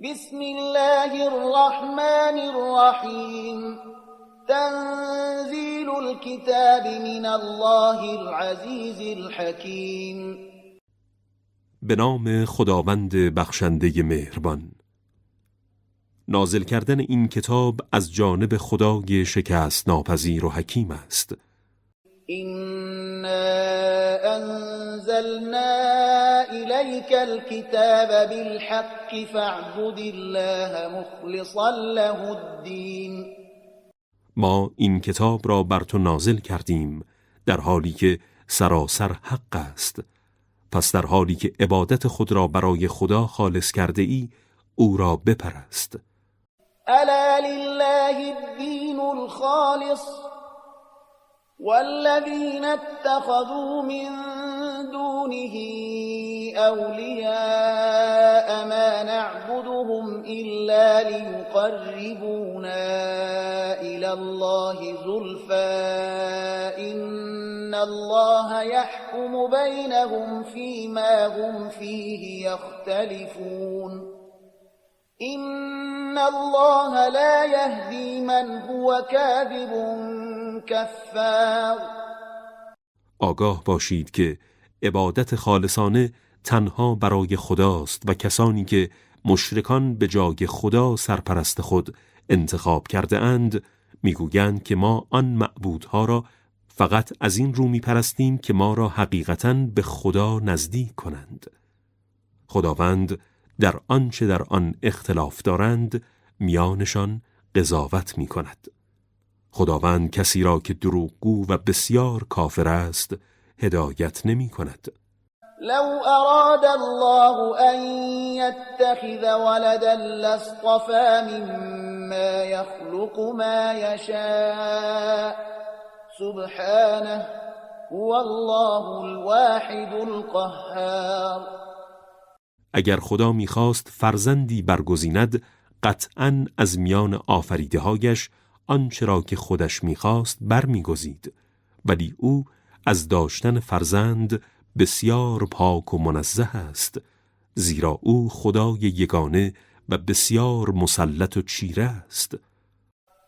بسم الله الرحمن الرحیم تنزیل الكتاب من الله العزیز الحکیم. به نام خداوند بخشنده مهربان. نازل کردن این کتاب از جانب خدای شکست ناپذیر و حکیم است. إنا أنزلنا إليك الكتاب بالحق فاعبد الله مخلصا له الدين. ما این کتاب را بر تو نازل کردیم در حالی که سراسر حق است، پس در حالی که عبادت خود را برای خدا خالص کرده ای او را بپرست. الا لله الدين الخالص والذين اتخذوا من دونه أولياء ما نعبدهم إلا ليقربونا إلى الله زلفى إن الله يحكم بينهم فيما هم فيه يختلفون إن الله لا يهدي من هو كاذب کفار. آگاه باشید که عبادت خالصانه تنها برای خداست و کسانی که مشرکان به جای خدا سرپرست خود انتخاب کرده اند میگویند که ما آن معبودها را فقط از این رو میپرستیم که ما را حقیقتاً به خدا نزدیک کنند. خداوند در آنچه در آن اختلاف دارند میانشان قضاوت میکند. خداوند کسی را که دروغگو و بسیار کافر است هدایت نمی کند. لو اراد الله ان يتخذ ولدا لاصطفى مما يخلق ما يشاء سبحانه هو الله الواحد القهار. اگر خدا می‌خواست فرزندی برگزیند قطعاً از میان آفریده‌هایش آنچه را که خودش می‌خواست برمی‌گزید، ولی او از داشتن فرزند بسیار پاک و منزه است، زیرا او خدای یگانه و بسیار مسلط و چیره است.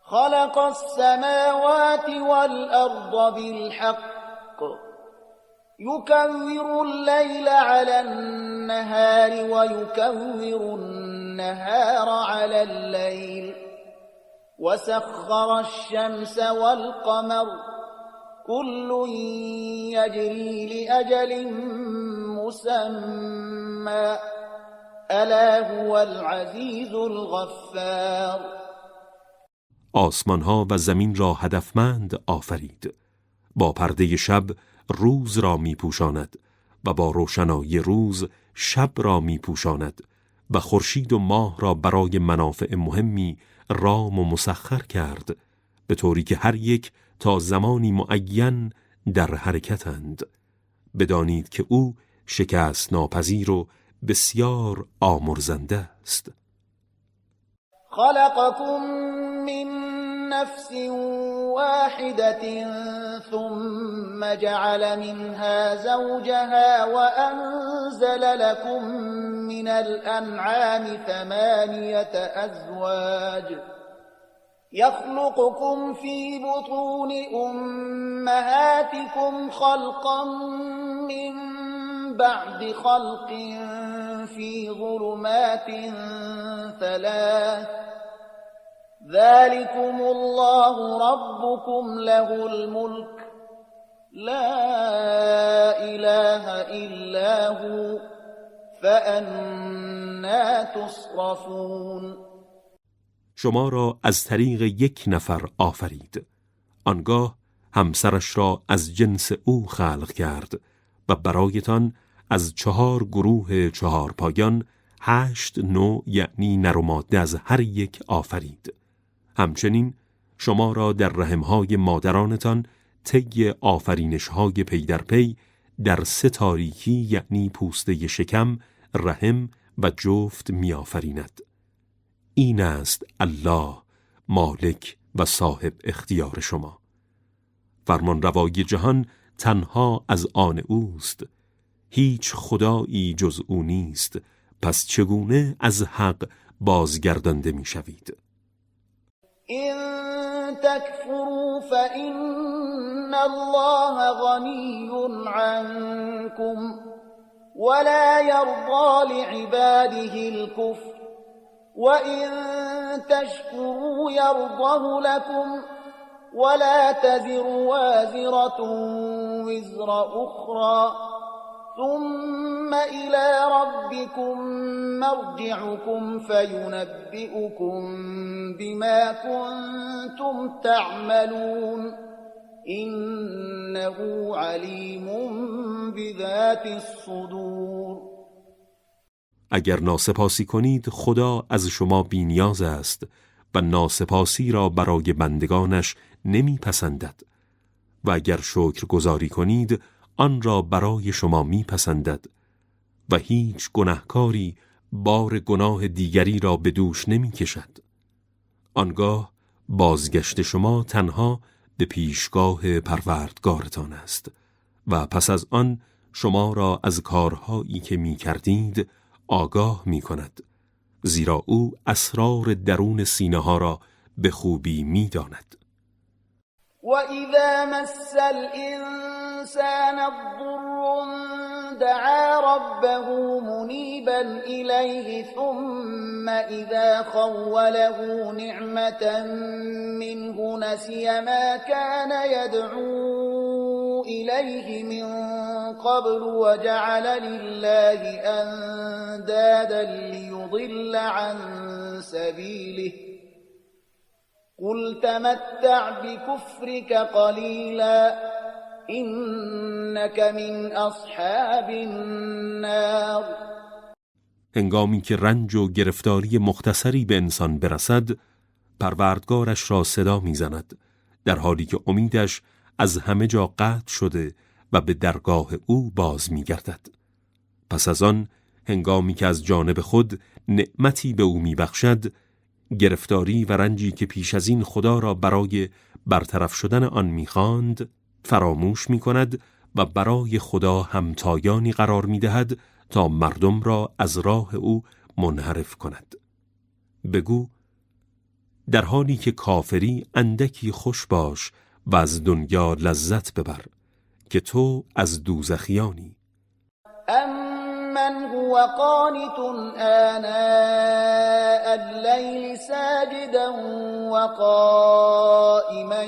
خلق السماوات والأرض بالحق يكور الليل على النهار ويكور النهار على الليل وسخر الشمس والقمر كل يجري لأجل مسمى ألا هو العزيز الغفار. آسمانها و زمین را هدفمند آفرید، با پرده شب روز را می پوشاند و با روشنایی روز شب را می پوشاند و خورشید و ماه را برای منافع مهمی رام و مسخر کرد، به طوری که هر یک تا زمانی معین در حرکتند. بدانید که او شکست ناپذیر و بسیار آمرزنده است. خلقكم من نفس واحدة ثم جعل منها زوجها وأنزل لكم من الأنعام 8 أزواج يخلقكم في بطون أمهاتكم خلقا من بعد خلق في ظلمات 3 ذلكم الله ربكم له الملك لا إله إلا هو فأنا تصرفون. شما را از طریق یک نفر آفرید، آنگاه همسرش را از جنس او خلق کرد و برایتان از 4 گروه 4 پایان 8 نوع یعنی نر و ماده از هر یک آفرید. همچنین شما را در رحمهای مادرانتان طی آفرینشهای پی در پی در 3 تاریکی یعنی پوسته شکم، رحم و جفت می آفریند. این است الله مالک و صاحب اختیار شما. فرمان روای جهان تنها از آن اوست، هیچ خدایی جز او نیست، پس چگونه از حق بازگردانده می‌شوید. إن تكفروا فإن الله غني عنكم ولا يرضى لعباده الكفر وإن تشكروا يرضه لكم ولا تزر وازرة وزر أخرى ثم إلى ربكم مرجعكم فينبئكم بما كنتم تعملون إنه عليم بذات الصدور. اگر ناسپاسی کنید خدا از شما بی‌نیاز است و ناسپاسی را برای بندگانش نمیپسندد و اگر شکر گزاری کنید آن را برای شما میپسندد و هیچ گناهکاری بار گناه دیگری را به دوش نمیکشد. آنگاه بازگشت شما تنها به پیشگاه پروردگارتان است و پس از آن شما را از کارهایی که میکردید آگاه میکند، زیرا او اسرار درون سینه ها را به خوبی میداند. وَإِذَا مَسَّ الْإِنسَانَ الضُّرُّ دَعَا رَبَّهُ مُنِيبًا إِلَيْهِ ثُمَّ إِذَا خَوَّلَهُ نِعْمَةً مِّنْهُ نَسِيَ مَا كَانَ يَدْعُو إِلَيْهِ مِن قَبْلُ وَجَعَلَ لِلَّهِ أَندَادًا لِّيُضِلَّ عَن سَبِيلِهِ قل تمتع بكفرك قليلا إنك من أصحاب النار. هنگامی که رنج و گرفتاری مختصری به انسان برسد، پروردگارش را صدا می‌زند، در حالی که امیدش از همه جا قطع شده و به درگاه او باز می‌گردد. پس از آن هنگامی که از جانب خود نعمتی به او می‌بخشد، گرفتاری و رنجی که پیش از این خدا را برای برطرف شدن آن می‌خواند فراموش می‌کند و برای خدا همتایانی قرار می‌دهد تا مردم را از راه او منحرف کند. بگو در حالی که کافری اندکی خوش باش و از دنیا لذت ببر که تو از دوزخیانی. من هو قانت آناء الليل ساجدا وقائما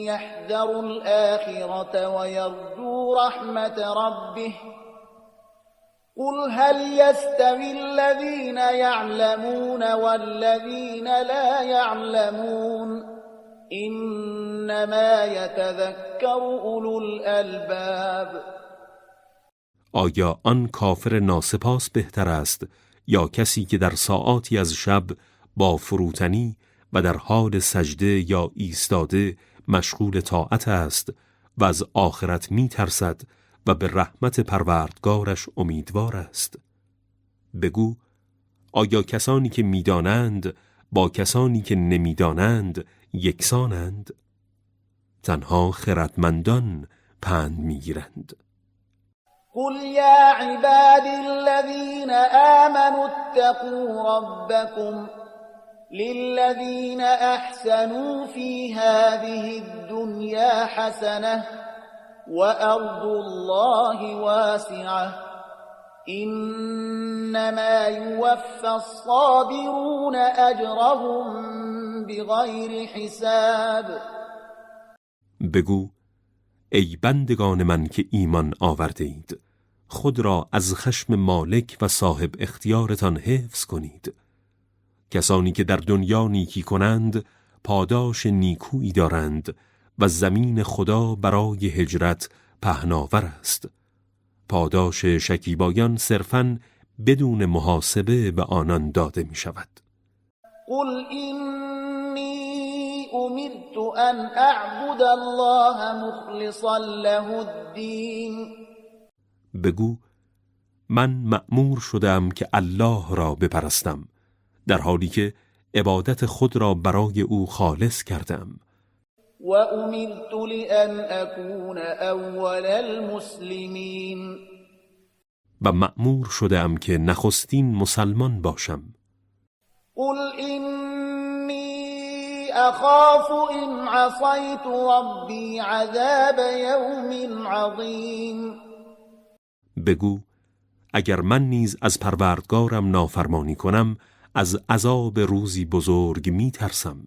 يحذر الآخرة ويرجو رحمة ربه قل هل يستوي الذين يعلمون والذين لا يعلمون إنما يتذكر أولو الألباب. آیا آن کافر ناسپاس بهتر است یا کسی که در ساعاتی از شب با فروتنی و در حال سجده یا ایستاده مشغول طاعت است و از آخرت می ترسد و به رحمت پروردگارش امیدوار است؟ بگو آیا کسانی که می دانند با کسانی که نمی دانند یکسانند؟ تنها خردمندان پند می گیرند. قل يا عبادي الذين آمنوا اتقوا ربكم للذين أحسنوا في هذه الدنيا حسنة وأرض الله واسعة إنما يوفى الصابرون أجرهم بغير حساب. بگو ای بندگان من که ایمان آورده اید، خود را از خشم مالک و صاحب اختیارتان حفظ کنید. کسانی که در دنیا نیکی کنند پاداش نیکویی دارند و زمین خدا برای هجرت پهناور است. پاداش شکیبایان صرفاً بدون محاسبه به آنان داده می شود. قل أمرت أن أعبد الله مخلصا له الدين. بگو من مأمور شدم که الله را بپرستم در حالی که عبادت خود را برای او خالص کردم. وأمرت لأن أكون أول المسلمين. و مأمور شدم که نخستین مسلمان باشم. قل إني أخاف إن عصيت ربي عذاب يوم عظیم. بگو اگر من نیز از پروردگارم نافرمانی کنم از عذاب روزی بزرگ می ترسم.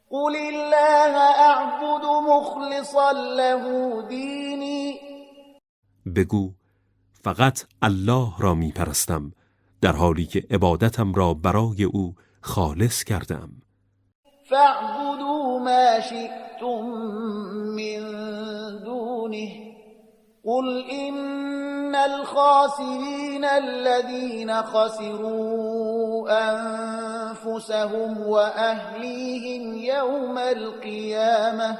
قل الله اعبد مخلصا له دینی. بگو فقط الله را می پرستم در حالی که عبادتم را برای او خالص کردم. فاعبدوا ما شئتم من دونه قل إن الخاسرين الذين خسروا أنفسهم وأهليهم يوم القيامة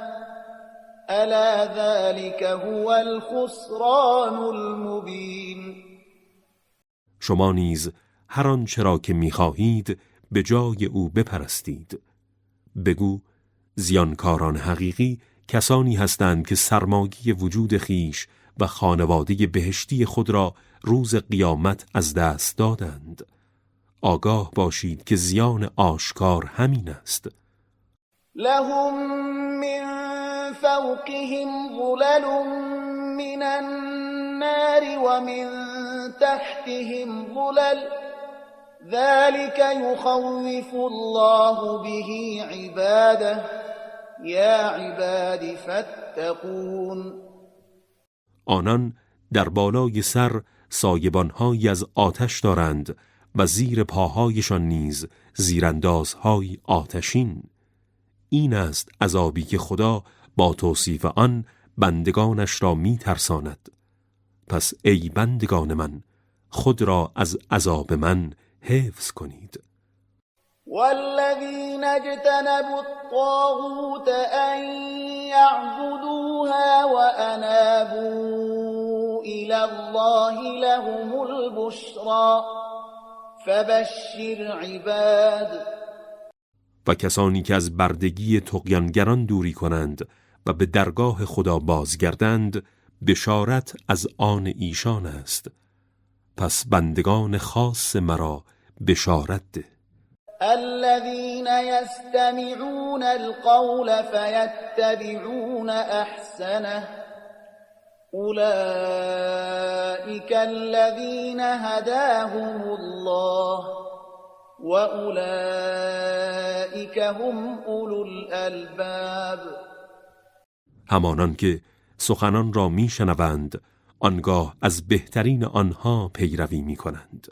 ألا ذلك هو الخسران المبين. شما نیز هر آنچه را که می‌خواهید به جای او بپرستید. بگو زیانکاران حقیقی کسانی هستند که سرمایه وجود خیش و خانواده بهشتی خود را روز قیامت از دست دادند. آگاه باشید که زیان آشکار همین است. لهم من فوقهم ظلل من النار ومن تحتهم ظلل ذلك يخوف الله به عباده یا عباد فاتقون. آنان در بالای سر سایبان‌هایی از آتش دارند و زیر پاهایشان نیز زیراندازهای آتشین. این است عذابی که خدا با توصیف آن بندگانش را می ترساند. پس ای بندگان من خود را از عذاب من حفظ کنید. والذين اجتنبوا الطاغوت أن يعبدوها وأنابوا إلى الله لهم البشرى فبشر عباد. و کسانی که از بردگی طغیانگران دوری کنند و به درگاه خدا بازگردند بشارت از آن ایشان است. پس بندگان خاص مرا بشارت ده. الذين يستمعون القول فيتبعون احسنه اولئك الذين هداهم الله واولئك هم اولو الالباب. همانان که سخنان را میشنوند آنگاه از بهترین آنها پیروی میکنند.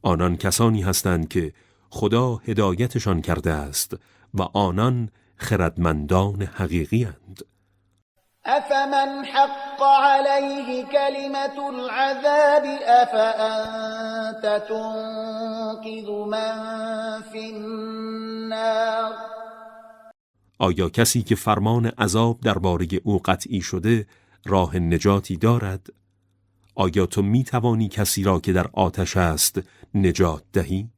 آنان کسانی هستند که خدا هدایتشان کرده است و آنان خردمندان حقیقی اند. افمن حق علیه کلمت العذاب افانت تنقذ من فی النار. آیا کسی که فرمان عذاب درباره او قطعی شده راه نجاتی دارد؟ آیا تو می توانی کسی را که در آتش است نجات دهی؟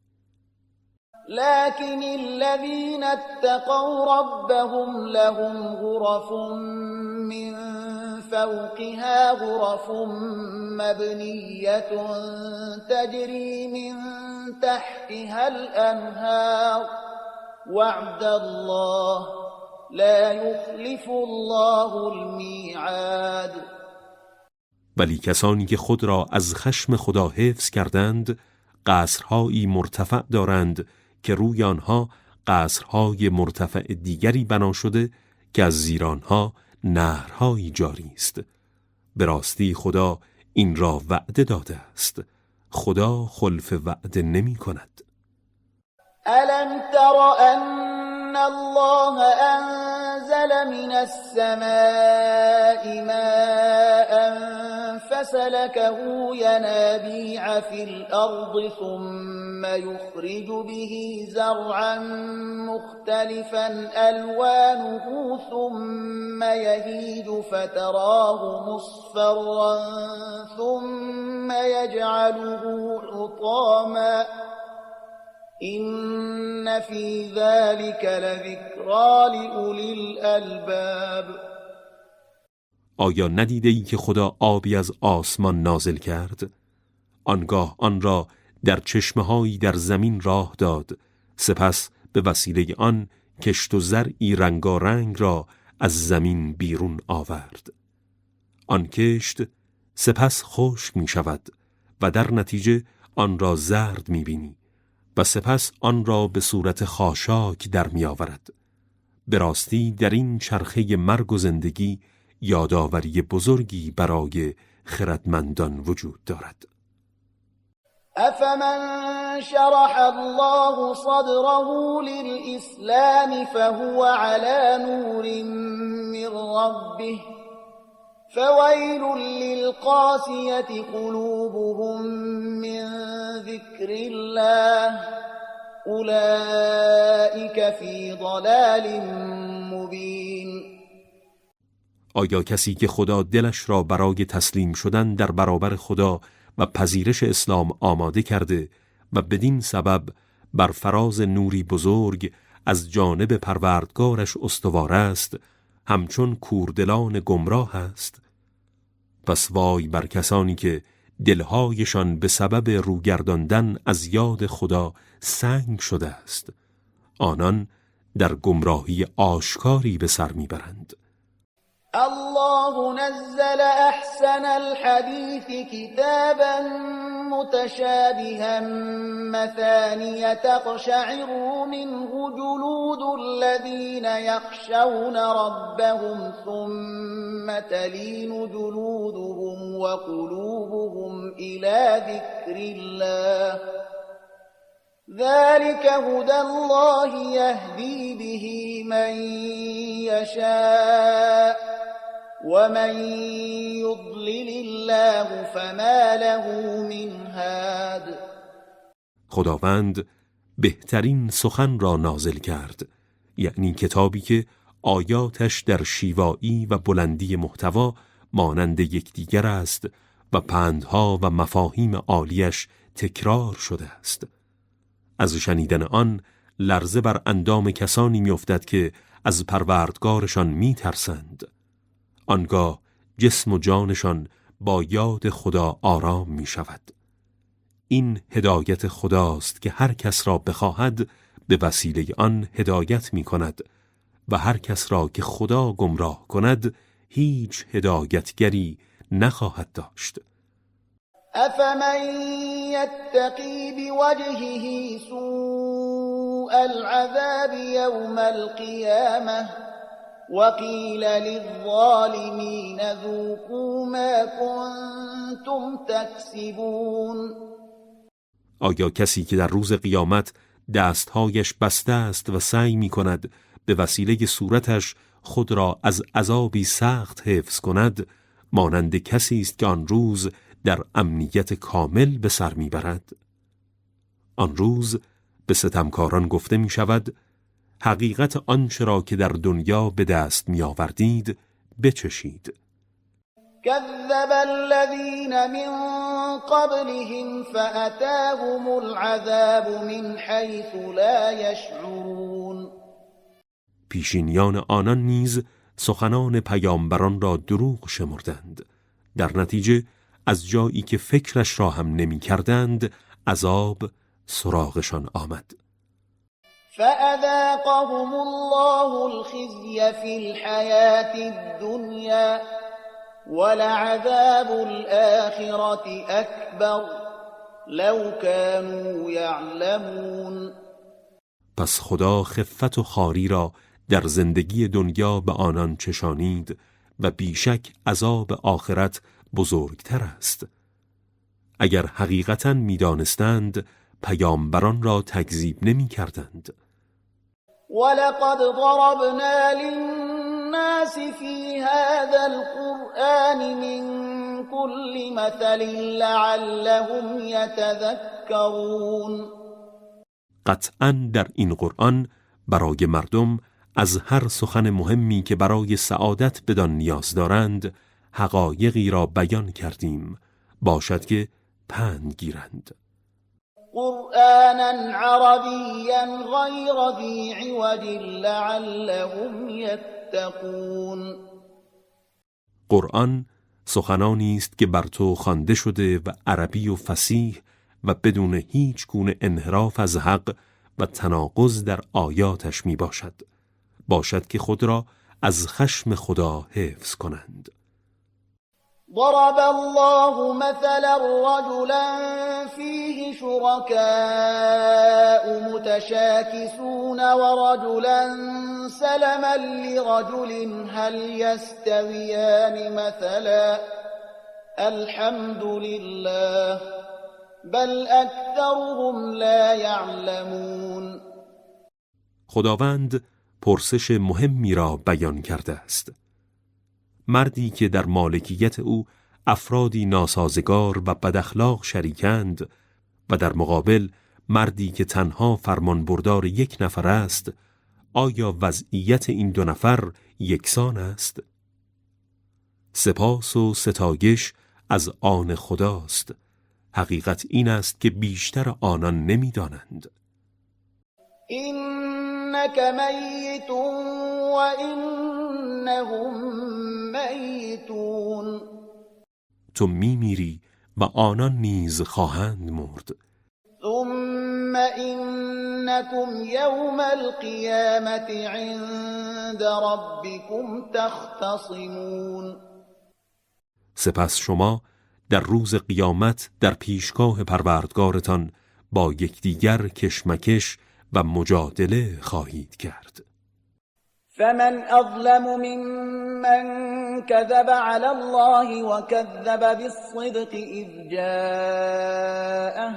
لكن الذين اتقوا ربهم لهم غرف من فوقها غرف مبنية تجري من تحتها الأنهار وعد الله لا يخلف الله الميعاد. ولی کسانی که خود را از خشم خدا حفظ کردند قصرهایی مرتفع دارند که روی آنها قصرهای مرتفع دیگری بنا شده که از زیر آنها نهرهایی جاری است. به راستی خدا این را وعده داده است. خدا خلف وعده نمی کند. ألم تر أن الله أنزل من السماء ماء فسلكه ينابيع في الأرض ثم يخرج به زرعا مختلفا ألوانه ثم يهيج فتراه مصفرا ثم يجعله حطاما إن في ذلك لذكرى لأولي الألباب. آیا ندیده ای که خدا آبی از آسمان نازل کرد؟ آنگاه آن را در چشمه‌هایی در زمین راه داد، سپس به وسیله آن کشت و زرعی رنگارنگ را از زمین بیرون آورد. آن کشت سپس خشک می شود و در نتیجه آن را زرد می بینی و سپس آن را به صورت خاشاک در می آورد. به راستی در این چرخه مرگ و زندگی یادآوری بزرگی برای خردمندان وجود دارد. أفمن شرح الله صدره للإسلام فهو على نور من ربه فويل للقاسية قلوبهم من ذكر الله أولئك في ضلال مبين. آیا کسی که خدا دلش را برای تسلیم شدن در برابر خدا و پذیرش اسلام آماده کرده و بدین سبب بر فراز نوری بزرگ از جانب پروردگارش استوار است، همچون کوردلان گمراه است؟ پس وای بر کسانی که دلهایشان به سبب روگرداندن از یاد خدا سنگ شده است، آنان در گمراهی آشکاری به سر میبرند. الله نزل أحسن الحديث كتابا متشابها مثانية تقشعر منه جلود الذين يخشون ربهم ثم تلين جلودهم وقلوبهم إلى ذكر الله ذلك هدى الله يهدي به من يشاء ومن يضلل الله فما له من هاد. خداوند بهترین سخن را نازل کرد، یعنی کتابی که آیاتش در شیوایی و بلندی محتوا مانند یکدیگر است و پندها و مفاهیم عالیش تکرار شده است. از شنیدن آن لرزه بر اندام کسانی می‌افتد که از پروردگارشان می‌ترسند. آنگاه جسم و جانشان با یاد خدا آرام می‌شود. این هدایت خداست که هر کس را بخواهد به وسیله آن هدایت می‌کند و هر کس را که خدا گمراه کند هیچ هدایتگری نخواهد داشت. أفمن يتقي بوجهه سوء العذاب يوم القيامة وقيل للظالمين ذوقوا ما كنتم تكسبون. آیا کسی که در روز قیامت دستهایش بسته است و سعی می کند به وسیله صورتش خود را از عذابی سخت حفظ کند، مانند کسی است که آن روز در امنیت کامل به سر میبرد؟ آن روز به ستمکاران گفته می شود حقیقت آنچه را که در دنیا به دست می آوردید بچشید. كذب الذين من قبلهم فأتاهم العذاب من حيث لا يشعرون. پیشینیان آنان نیز سخنان پیامبران را دروغ شمردند، در نتیجه از جایی که فکرش را هم نمی کردند عذاب سراغشان آمد. فأذاقهم الله الخزي في الحياة الدنيا ولعذاب الآخرة أكبر لو كانوا يعلمون. پس خدا خفت و خواری را در زندگی دنیا به آنان چشانید و بیشک عذاب آخرت بزرگتر است. اگر حقیقتاً می‌دانستند پیامبران را تکذیب نمی‌کردند. ولقد ضربنا للناس في هذا القرآن من كل مثل لعلهم يتذكرون. قطعاً در این قرآن برای مردم از هر سخن مهمی که برای سعادت بدان نیاز دارند حقایقی را بیان کردیم، باشد که پند گیرند. قرآنا عربيا غير ذي عوج لعلهم يتقون. قرآن سخنانی است که بر تو خوانده شده و عربی و فصیح و بدون هیچ گونه انحراف از حق و تناقض در آیاتش می باشد که خود را از خشم خدا حفظ کنند. ضرب الله مثلا رجلا فيه شركاء متشاكسون ورجلا سلما لرجل هل يستويان مثلا الحمد لله بل اکثرهم لا يعلمون. خداوند پرسش مهمی را بیان کرده است. مردی که در مالکیت او افرادی ناسازگار و بداخلاق شریکند و در مقابل مردی که تنها فرمانبردار یک نفر است، آیا وضعیت این دو نفر یکسان است؟ سپاس و ستایش از آن خداست. حقیقت این است که بیشتر آنان نمی‌دانند. إنك ميت وإنهم میتون. تو میمیری و آنان نیز خواهند مرد. ثم إنكم يوم القيامة عند ربكم تختصمون. سپس شما در روز قیامت در پیشگاه پروردگارتان با یکدیگر کشمکش و مجادله خواهید کرد. فمن أظلم ممن كذب على الله وكذب بالصدق إذ جاءه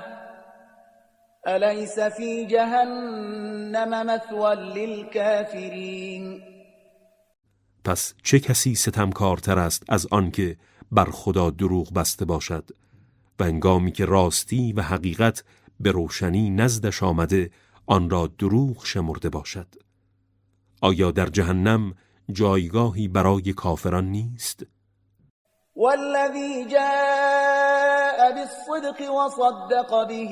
أليس في جهنم مثوى للكافرين. پس چه کسی ستمکارتر است از آنکه بر خدا دروغ بسته باشد و هنگامی که راستی و حقیقت به روشنی نزدش آمده آن را دروغ شمرده باشد؟ آیا در جهنم جایگاهی برای کافران نیست؟ والذی جاء بالصدق وصدق به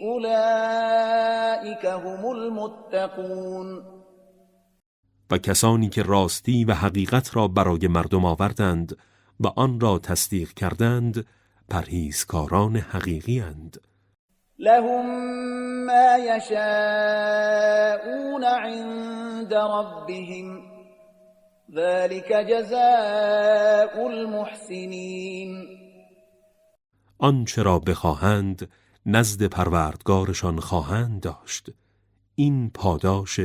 اولئک هم المتقون. و کسانی که راستی و حقیقت را برای مردم آوردند و آن را تصدیق کردند پرهیزکاران حقیقی اند. لهم ما يشاءون عند ربهم ذلك جزاء المحسنین. آنچه را بخواهند نزد پروردگارشان خواهند داشت. این پاداش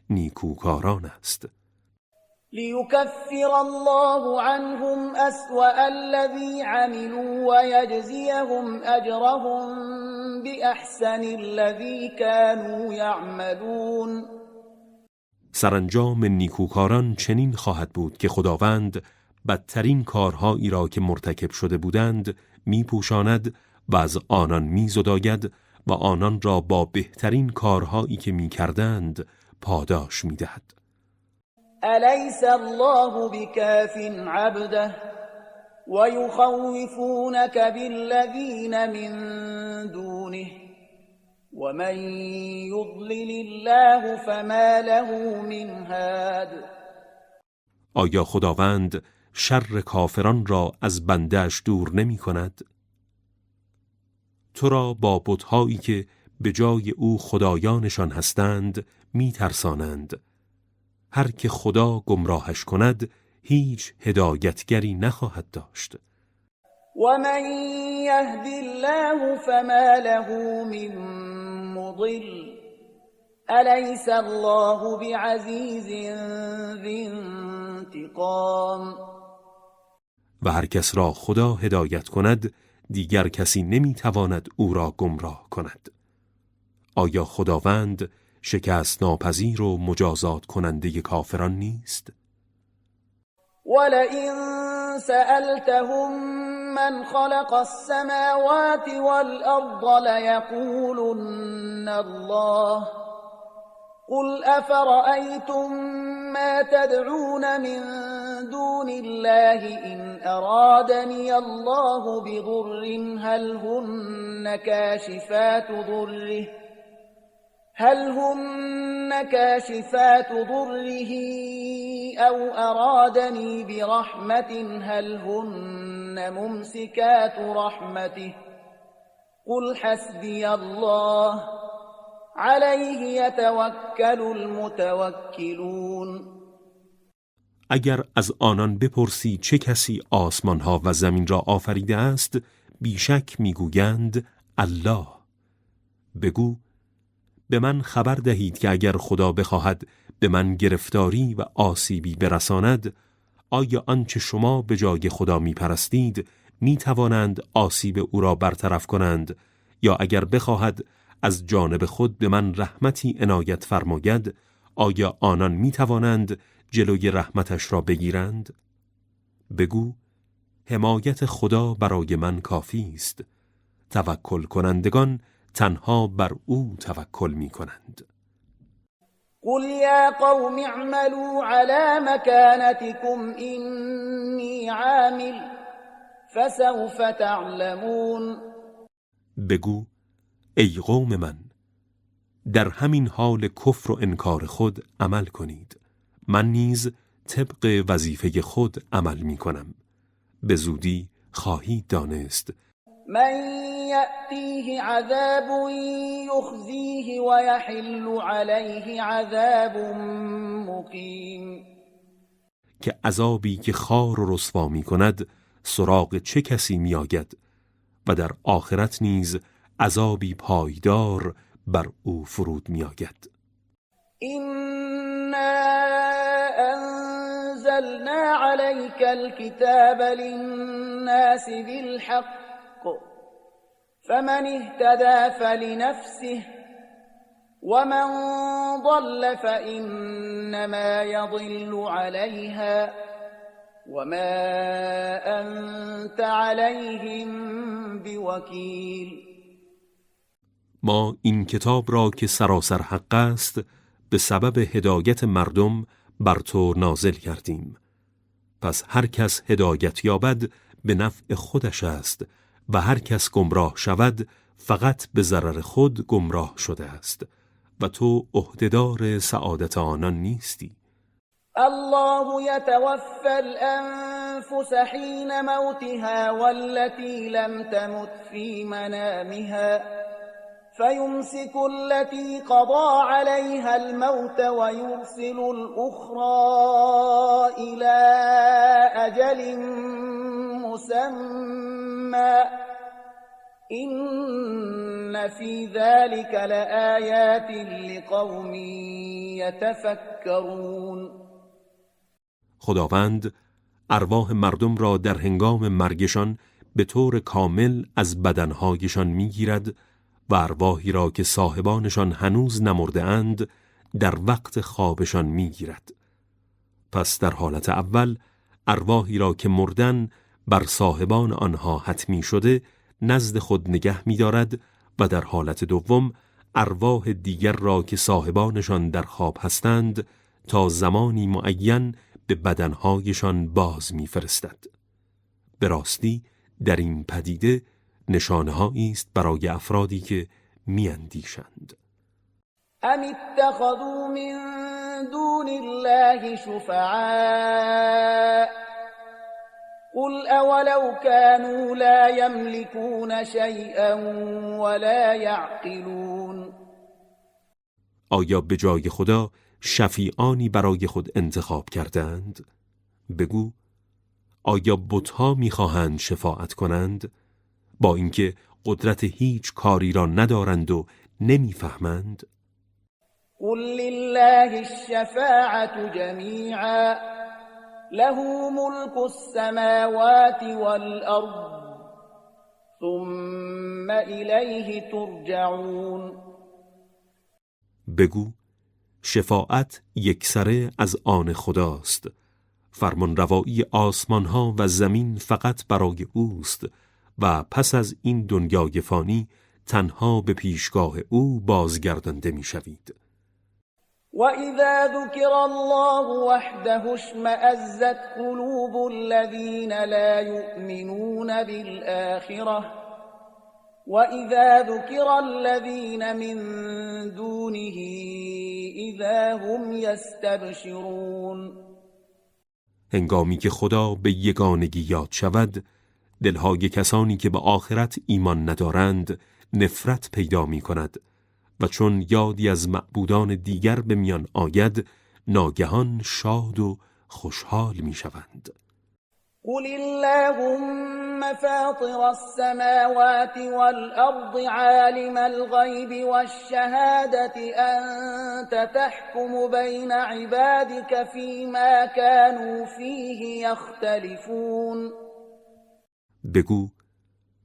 نیکوکاران است. لیکفر الله عنهم أسوأ الذی عملوا ويجزيهم أجرهم بأحسن الذی كانوا يعملون. سرانجام نیکوکاران چنین خواهد بود که خداوند بدترین کارهایی را که مرتکب شده بودند میپوشاند و از آنان میزداید و آنان را با بهترین کارهایی که میکردند پاداش میدهد. ألیس الله بکاف عبده ويخوفونك بالذین من دونه ومن يضلل الله فما له من هاد. آیا خداوند شر کافران را از بنده‌اش دور نمی کند؟ تو را با بت‌هایی که به جای او خدایانشان هستند می ترسانند. هر که خدا گمراهش کند هیچ هدایتگری نخواهد داشت. ومن يهد الله فما له من مضل أليس الله بعزيز ذي انتقام. و هر کس را خدا هدایت کند دیگر کسی نمیتواند او را گمراه کند. آیا خداوند شکست ناپذیر و مجازات کننده کافران نیست؟ ولئن سألتهم من خلق السماوات والأرض ليقولن الله قل أفرأيتم ما تدعون من دون الله إن أرادني الله بضر هل هن كاشفات ضره أو أرادني برحمة هل هن ممسكات رحمته قل حسبي الله عليه يتوكل المتوکلون. اگر از آنان بپرسی چه کسی آسمانها و زمین را آفریده است، بیشک میگویند الله. بگو به من خبر دهید که اگر خدا بخواهد به من گرفتاری و آسیبی برساند، آیا آنچه شما به جای خدا میپرستید میتوانند آسیب او را برطرف کنند، یا اگر بخواهد از جانب خود به من رحمتی عنایت فرماید، آیا آنان میتوانند جلوی رحمتش را بگیرند؟ بگو حمایت خدا برای من کافی است. توکل کنندگان تنها بر او توکل می کنند. قل یا قوم اعملوا على مكانتكم إني عامل فسوف تعلمون. بگو ای قوم من، در همین حال کفر و انکار خود عمل کنید. من نیز طبق وظیفه خود عمل می کنم. به زودی خواهید دانست. من یأتیه عذاب یخزیه و یحل علیه عذاب مقیم. که عذابی که خار و رسوا می کند سراغ چه کسی می آید و در آخرت نیز عذابی پایدار بر او فرود می آید. إنا أنزلنا عليك الكتاب للناس بالحق فمن اهتدى فلنفسه ومن ضل فإنما يضل عليها وما أنت عليهم بوكيل. ما این کتاب را که سراسر حق است به سبب هدایت مردم بر تو نازل کردیم. پس هر کس هدایت یابد به نفع خودش است و هر کس گمراه شود فقط به ضرر خود گمراه شده است و تو عهدهدار سعادت آنان نیستی. الله يتوفى الأنفس حين موتها والتي لم تمت في منامها فيمسك التي قضى عليها الموت ويرسل الأخرى إلى أجل مسمى إن في ذلك لآيات لقوم يتفكرون. خداوند ارواح مردم را در هنگام مرگشان به طور کامل از بدنهایشان میگیرد و ارواحی را که صاحبانشان هنوز نمرده اند در وقت خوابشان میگیرد. پس در حالت اول ارواحی را که مردن بر صاحبان آنها حتمی شده نزد خود نگه می‌دارد و در حالت دوم ارواح دیگر را که صاحبانشان در خواب هستند تا زمانی معین به بدنهایشان باز می‌فرستد. به راستی در این پدیده نشانه‌هایی است برای افرادی که می‌اندیشند. ام اتخذوا من دون الله شفعاء قل اولو كانوا لا يملكون شيئا ولا يعقلون. آیا به جای خدا شفیعانی برای خود انتخاب کردند؟ بگو آیا بت‌ها می‌خواهند شفاعت کنند با اینکه قدرت هیچ کاری را ندارند و نمی‌فهمند؟ قل لله الشفاعة جميعا له ملك السماوات والأرض ثم إليه ترجعون. بگو شفاعت یکسره از آن خداست. فرمان روایی آسمان ها و زمین فقط برای اوست و پس از این دنیای فانی تنها به پیشگاه او بازگردانده می شوید. وَإِذَا ذُكِرَ اللَّهُ وَحْدَهُ اشْمَأَزَّتْ قُلُوبُ الَّذِينَ لَا يُؤْمِنُونَ بِالْآخِرَةِ وَإِذَا ذُكِرَ الَّذِينَ مِن دُونِهِ إِذَا هُمْ يَسْتَبْشِرُونَ. هنگامی که خدا به یگانگی یاد شود، دلهای کسانی که به آخرت ایمان ندارند نفرت پیدا می کند و چون یادی از معبودان دیگر به میان آید ناگهان شاد و خوشحال می شوند. قل اللهم فاطر السماوات والأرض عالم الغيب والشهادة أنت تحكم بين عبادك فيما كانوا فيه يختلفون. بگو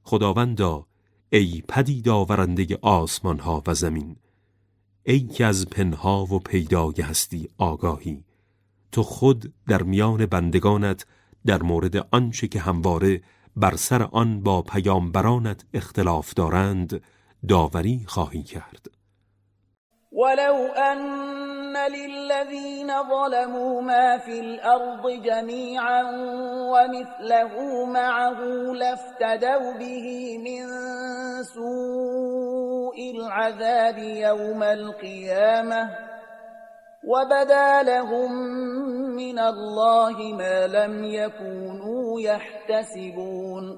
خداوندا ای پدید آورنده آسمان ها و زمین، ای که از پنها و پیدای هستی آگاهی، تو خود در میان بندگانت در مورد آنچه که همواره بر سر آن با پیامبرانت اختلاف دارند داوری خواهی کرد. ولو أن للذين ظلموا ما في الأرض جميعا ومثله معه لافتدوا به من سوء العذاب يوم القيامة وبدا لهم من الله ما لم يكونوا يحتسبون.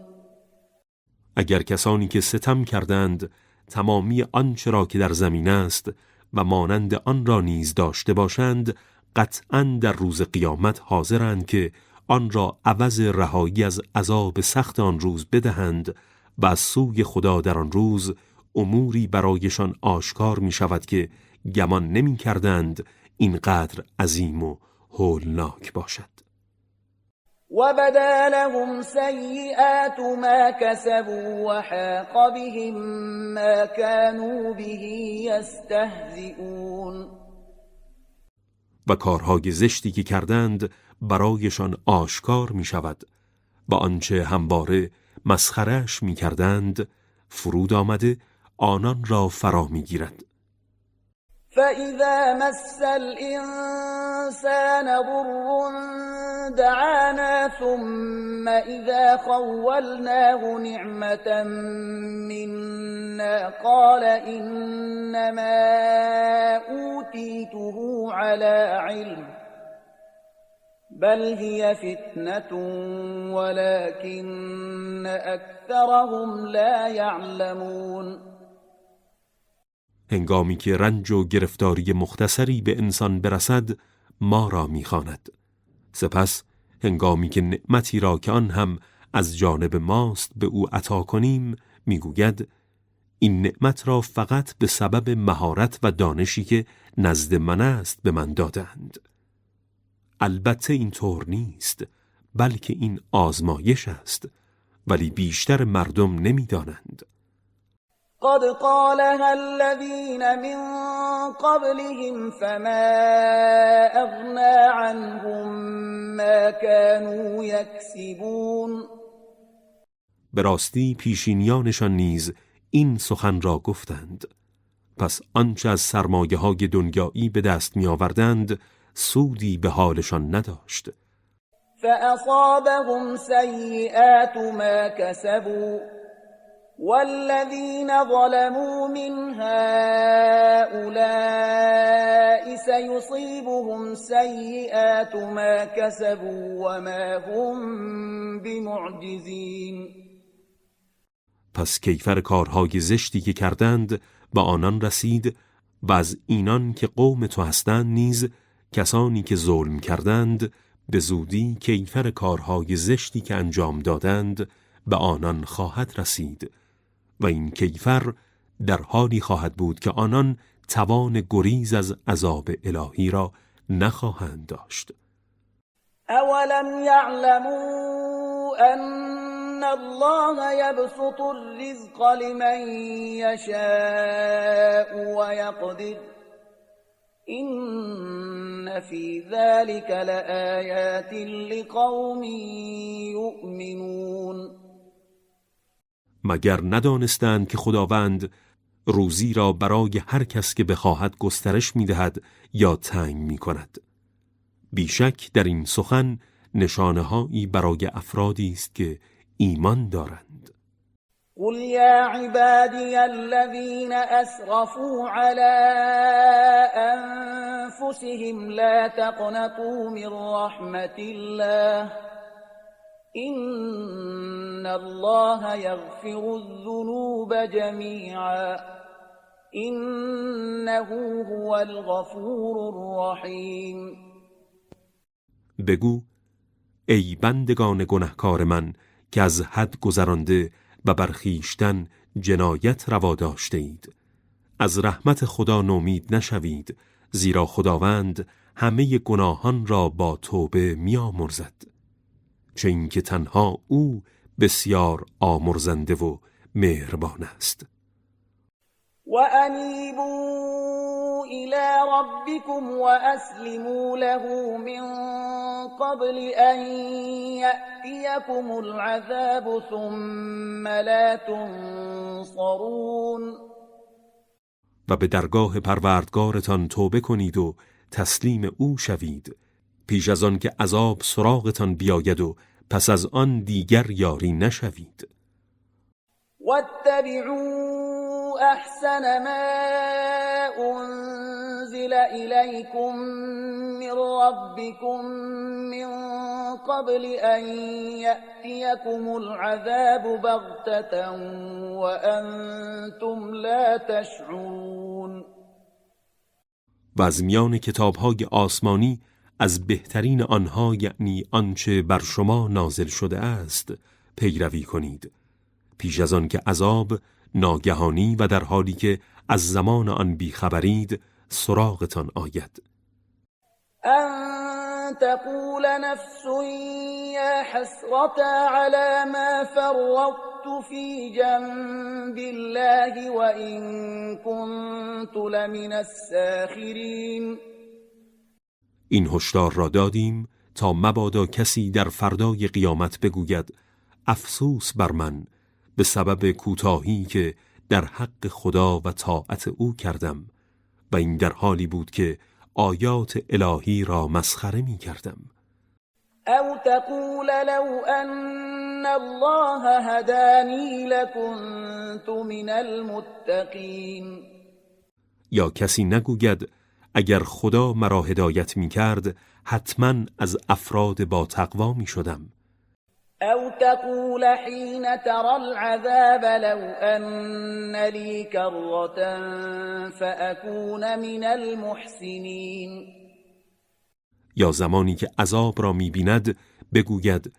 اگر کسانی که ستم کردند تمامی آنچه را که در زمین است و مانند آن را نیز داشته باشند، قطعاً در روز قیامت حاضرند که آن را عوض رهایی از عذاب سخت آن روز بدهند و از سوی خدا در آن روز اموری برایشان آشکار می شود که گمان نمی کردند اینقدر عظیم و هولناک باشد. وبدا لهم سيئات ما كسبوا وحاق بهم ما كانوا به يستهزئون. و کارهای زشتی که کردند برایشان آشکار می شود و آنچه همواره مسخره‌اش می کردند فرود آمده آنان را فرا می گیرد. فإذا مس الإنسان ضر دعانا ثم إذا خولناه نعمة منا قال إنما أوتيته على علم بل هي فتنة ولكن أكثرهم لا يعلمون. هنگامی که رنج و گرفتاری مختصری به انسان برسد ما را می‌خواند. سپس هنگامی که نعمتی را که آن هم از جانب ماست به او عطا کنیم میگوید این نعمت را فقط به سبب مهارت و دانشی که نزد من است به من دادند. البته این طور نیست، بلکه این آزمایش است، ولی بیشتر مردم نمی‌دانند. قد قالها الذين من قبلهم فما أغنى عنهم ما كانوا يكسبون. به راستی پیشینیانشان نیز این سخن را گفتند، پس آنچه از سرمایه‌های دنیایی به دست می آوردند سودی به حالشان نداشت. فأصابهم سيئات ما كسبوا والذين ظلموا من هؤلاء سيصيبهم سيئات ما كسبوا وما هم بمعجزين. پس کیفر کارهای زشتی که کردند به آنان رسید و از اینان که قوم تو هستند نیز کسانی که ظلم کردند به زودی کیفر کارهای زشتی که انجام دادند به آنان خواهد رسید و این کیفر در حالی خواهد بود که آنان توان گریز از عذاب الهی را نخواهند داشت. اولم یعلموا ان الله یبسط الرزق لمن یشاء و یقدر این فی ذلك لآیات لقوم یؤمنون. مگر ندانستند که خداوند روزی را برای هر کس که بخواهد گسترش می‌دهد یا تنگ می‌کند؟ بیشک در این سخن نشانه‌هایی برای افرادی است که ایمان دارند. قل یا عبادی الذین اسرفوا علی انفسهم لا تقنطوا من رحمت الله إن الله يغفر الذنوب جميعا إنه هو الغفور الرحیم. بگو ای بندگان گنهکار من که از حد گذرانده و بر خویشتن جنایت روا داشته اید، از رحمت خدا نومید نشوید، زیرا خداوند همه گناهان را با توبه می‌آمرزد، چه اینکه تنها او بسیار آمرزنده و مهربان است. وأنيبوا إلى ربكم وأسلموا له من قبل أن يأتيكم العذاب ثم لا تنصرون. و به درگاه پروردگارتان توبه کنید و تسلیم او شوید، پیش از آن که عذاب سراغتان بیاید و پس از آن دیگر یاری نشوید. واتبعوا أحسن ما أنزل إليكم من ربكم من قبل أن يأتيكم العذاب بغتة وأنتم لا تشعرون. و از میان کتاب‌های آسمانی از بهترین آنها، یعنی آنچه بر شما نازل شده است، پیروی کنید، پیش از آن که عذاب ناگهانی و در حالی که از زمان آن بیخبرید سراغتان آید. ان تقول نفس یا حسرتا علی ما فرطت فی جنب الله و این کنت لمن الساخرین. این هشدار را دادیم تا مبادا کسی در فردای قیامت بگوید افسوس بر من به سبب کوتاهی که در حق خدا و طاعت او کردم و این در حالی بود که آیات الهی را مسخره می کردم. او تقول لو ان الله هدانی لکنت من المتقین. یا کسی نگوید اگر خدا مرا هدایت می کرد حتما از افراد با تقوا می شدم. او تقول حين ترى العذاب لو ان لي كرة فأكون من المحسنين. یا زمانی که عذاب را می بیند بگوید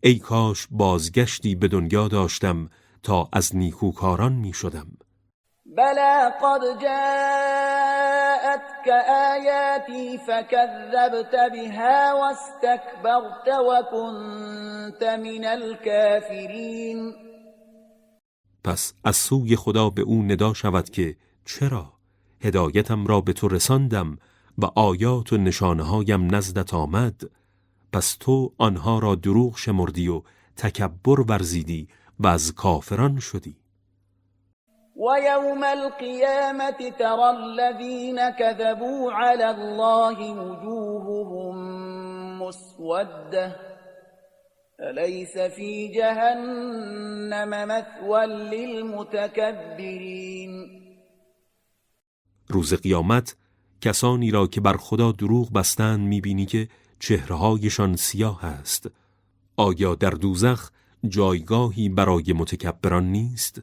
ای کاش بازگشتی به دنیا داشتم تا از نیکوکاران می شدم. بلى قد جاءتك آياتي فكذبت بها واستكبرت وكنت من الكافرين. پس از سوی خدا به او ندا شود که چرا هدایتم را به تو رساندم و آیات و نشانه‌هایم نزدت آمد، پس تو آنها را دروغ شمردی و تکبر ورزیدی و از کافران شدی. ويوم القيامة ترى الذين كذبوا على الله وجوههم مسودة أليس في جهنم مثوى للمتكبرين. روز قیامت کسانی را که بر خدا دروغ بستند میبینی که چهرهایشان سیاه است. آیا در دوزخ جایگاهی برای متکبران نیست؟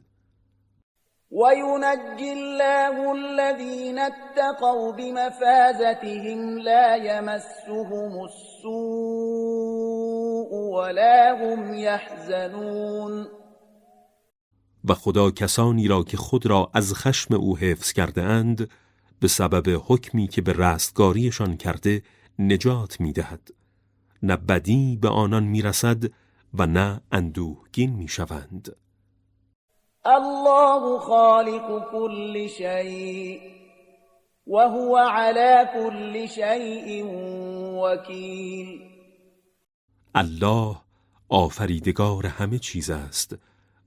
وَيُنَجِّي اللَّهُ الَّذِينَ اتَّقَوْا بِمَفَازَتِهِمْ لَا يَمَسُّهُمُ السُّوءُ وَلَا هُمْ يَحْزَنُونَ. و خدا کسانی را که خود را از خشم او حفظ کرده اند به سبب حکمی که به رستگاریشان کرده نجات می‌دهد، نه بدی به آنان می‌رسد و نه اندوهگین می‌شوند. الله خالق كل شيء وهو على كل شيء وكيل. الله آفریدگار همه چیز است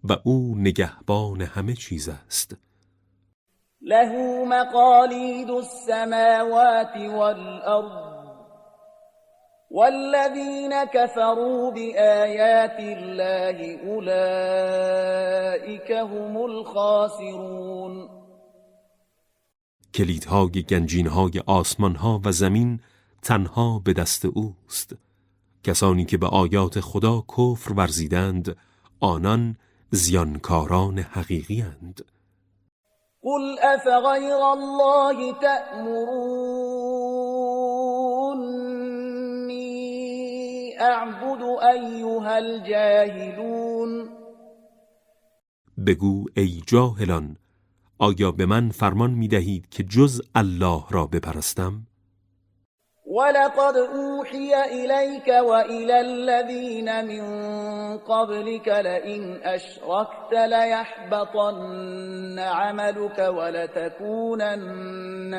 و او نگهبان همه چیز است. له مقاليد السماوات والأرض والذين كفروا بآيات الله أولئك هم الخاسرون. کلیدهای گنجینهای آسمانها و زمین تنها به دست اوست کسانی که به آیات خدا کفر ورزیدند آنان زیانکاران حقیقی اند. قل افغیر الله تأمرونی اعبد ایها الجاهلون. بگو ای جاهلان، آیا به من فرمان می دهید که جز الله را بپرستم؟ ولقد اوحی الیک و الی الذین من قبلک لئن اشرکت لیحبطن عملک ولتکونن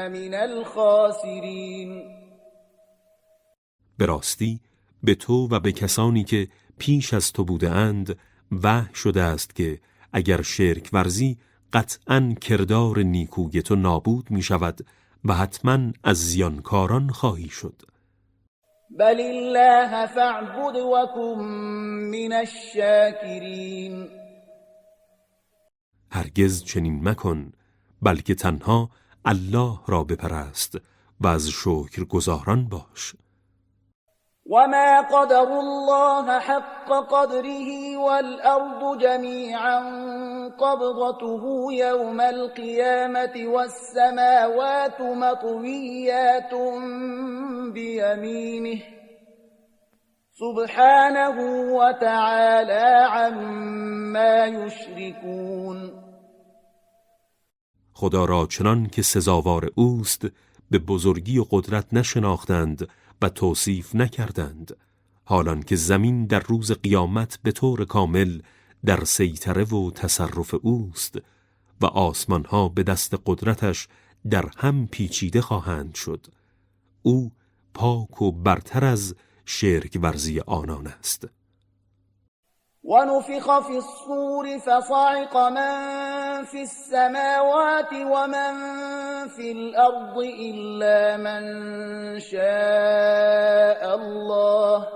من الخاسرین. به راستی به تو و به کسانی که پیش از تو بوده اند وحی شده است که اگر شرک ورزی قطعاً کردار نیکوی تو نابود می شود و حتماً از زیانکاران خواهی شد. بل الله فاعبد وکن من الشاکرین. هرگز چنین مکن، بلکه تنها الله را بپرست و از شکر گزاران باش. وما قدر الله حق قدره والأرض جميعا قبضته يوم القيامة والسماوات مطويات بيمينه سبحانه وتعالى عما يشركون. خدا را چنان که سزاوار اوست به بزرگی و قدرت نشناختند و توصیف نکردند، حالان که زمین در روز قیامت به طور کامل در سیطره و تصرف اوست و آسمانها به دست قدرتش در هم پیچیده خواهند شد. او پاک و برتر از شرک ورزی آنان است. ونفخ في الصور فصعق من في السماوات ومن في الأرض إلا من شاء الله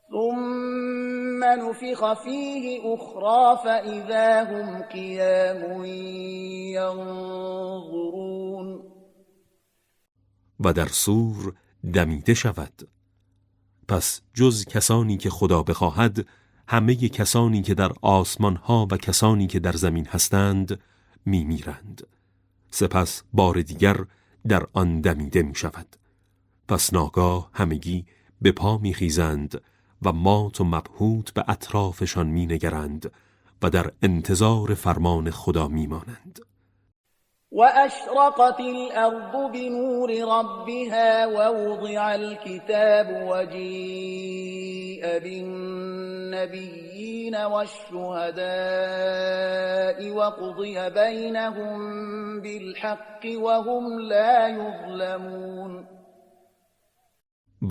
ثم نفخ فيه أخرى فإذا هم قيام ينظرون. و در صور دمیده شود. پس جز کسانی که خدا بخواهد، همه کسانی که در آسمان ها و کسانی که در زمین هستند میمیرند. سپس بار دیگر در آن دمیده می شود. پس ناگاه همگی به پا می خیزند و مات و مبهوت به اطرافشان می نگرند و در انتظار فرمان خدا می مانند. وأشرقت الأرض بنور ربها ووضع الكتاب وجيء بالنبيين والشهداء وقضي بينهم بالحق وهم لا يظلمون.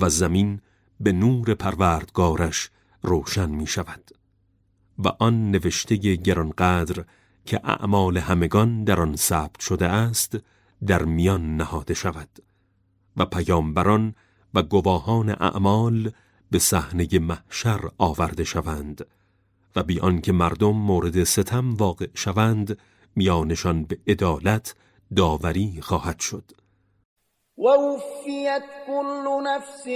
و زمین به نور پروردگارش روشن می شود و آن نوشته گرانقدر که اعمال همگان در آن ثبت شده است در میان نهاده شود و پیامبران و گواهان اعمال به صحنه محشر آورده شوند و بی آنکه مردم مورد ستم واقع شوند میانشان به عدالت داوری خواهد شد. ووفیت كل نفس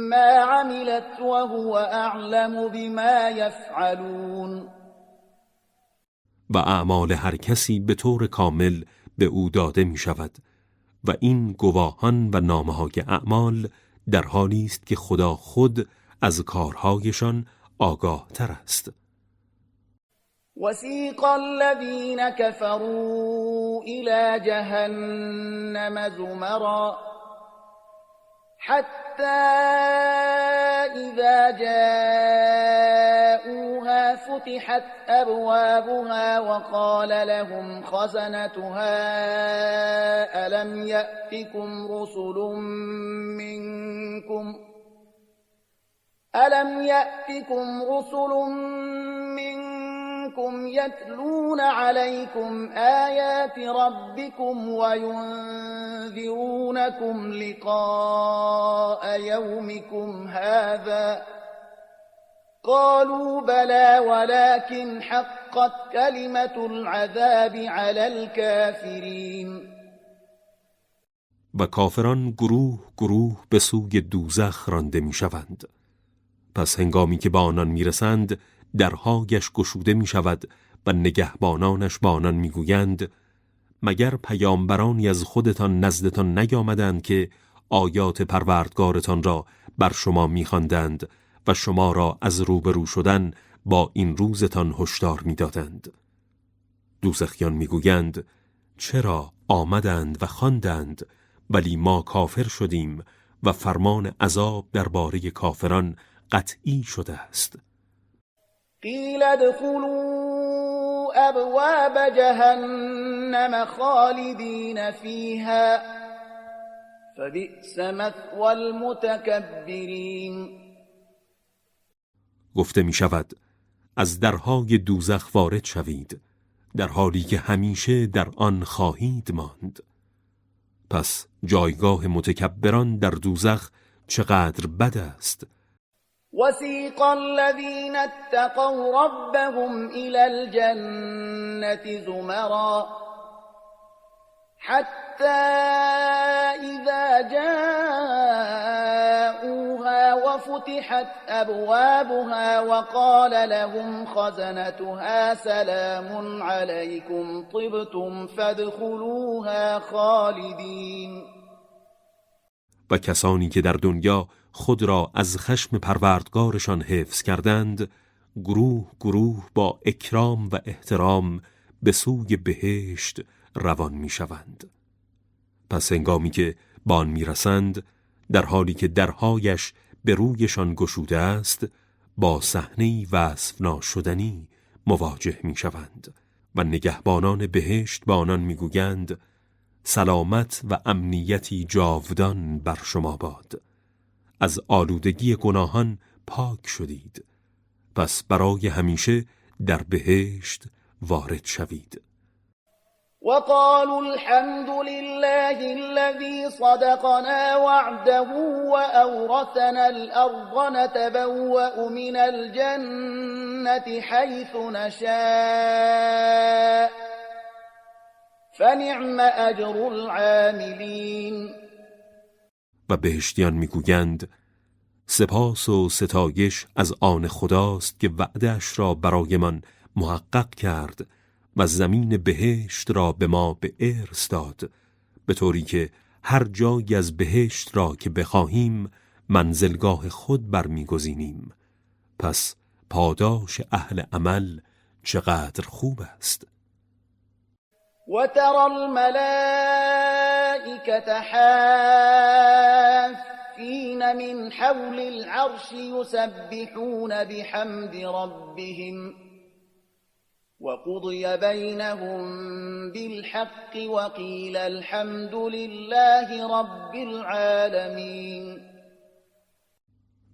ما عملت وهو اعلم بما يفعلون. و اعمال هر کسی به طور کامل به او داده می شود و این گواهان و نامه‌های اعمال در حالی است که خدا خود از کارهایشان آگاه تر است. وسیق الذین كفروا إلى جهنم زمرا حتى إذا جاءوها فتحت أبوابها وقال لهم خزنتها ألم يأتكم رسل منكم يتلون عليكم آيات ربكم وينذرونكم لقاء يومكم هذا قالوا بلى ولكن حقت كلمة العذاب على الكافرين. و کافران گروه گروه به سوی دوزخ رانده می شوند. پس هنگامی که به آنان می رسند درهایش گشوده می شود و نگهبانانش با آنان می گویند مگر پیامبرانی از خودتان نزدتان نیامدند که آیات پروردگارتان را بر شما می خواندند و شما را از روبرو شدن با این روزتان هشدار می دادند. دوزخیان می گویند چرا آمدند و خواندند ولی ما کافر شدیم و فرمان عذاب درباره کافران قطعی شده است. قیل ادخلوا ابواب جهنم خالدین فیها فبئس مثوى المتکبرین. گفته می شود از درهای دوزخ وارد شوید در حالی که همیشه در آن خواهید ماند. پس جایگاه متکبران در دوزخ چقدر بد است. وسیق الذین اتقوا ربهم الى الجنة زمرا حتى اذا جاءوها وفتحت ابوابها وقال لهم خزنتها سلام عليكم طبتم فادخلوها خالدین. و کسانی که در دنیا خود را از خشم پروردگارشان حفظ کردند گروه گروه با اکرام و احترام به سوی بهشت روان می شوند. پس هنگامی که به آن می رسند در حالی که درهایش به رویشان گشوده است با صحنه‌ای وصف ناشدنی مواجه می شوند و نگهبانان بهشت به آنان می گویند سلامت و امنیتی جاودان بر شما باد. از آلودگی گناهان پاک شدید. پس برای همیشه در بهشت وارد شوید. وقالوا الحمد لله الذي صدقنا وعده وأورثنا الأرض نتبوأ من الجنة حيث نشاء فنعم اجر العاملین. و بهشتیان میگویند سپاس و ستایش از آن خداست که وعده‌اش را برایمان محقق کرد و زمین بهشت را به ما به ارث داد، به طوری که هر جایی از بهشت را که بخواهیم منزلگاه خود برمیگزینیم. پس پاداش اهل عمل چقدر خوب است. وترى الملائكة حافين من حول العرش يسبحون بحمد ربهم وقضي بينهم بالحق وقيل الحمد لله رب العالمين.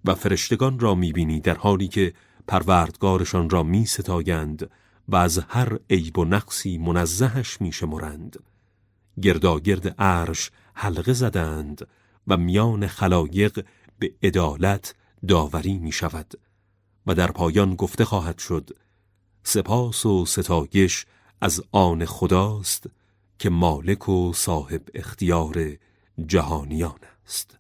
و فرشتگان را می‌بینی در حالی که پروردگارشان را می‌ستایند و از هر عیب و نقصی منزهش می‌شمرند. گرداگرد عرش حلقه زدند و میان خلایق به عدالت داوری می‌شود و در پایان گفته خواهد شد سپاس و ستایش از آن خداست که مالک و صاحب اختیار جهانیان است.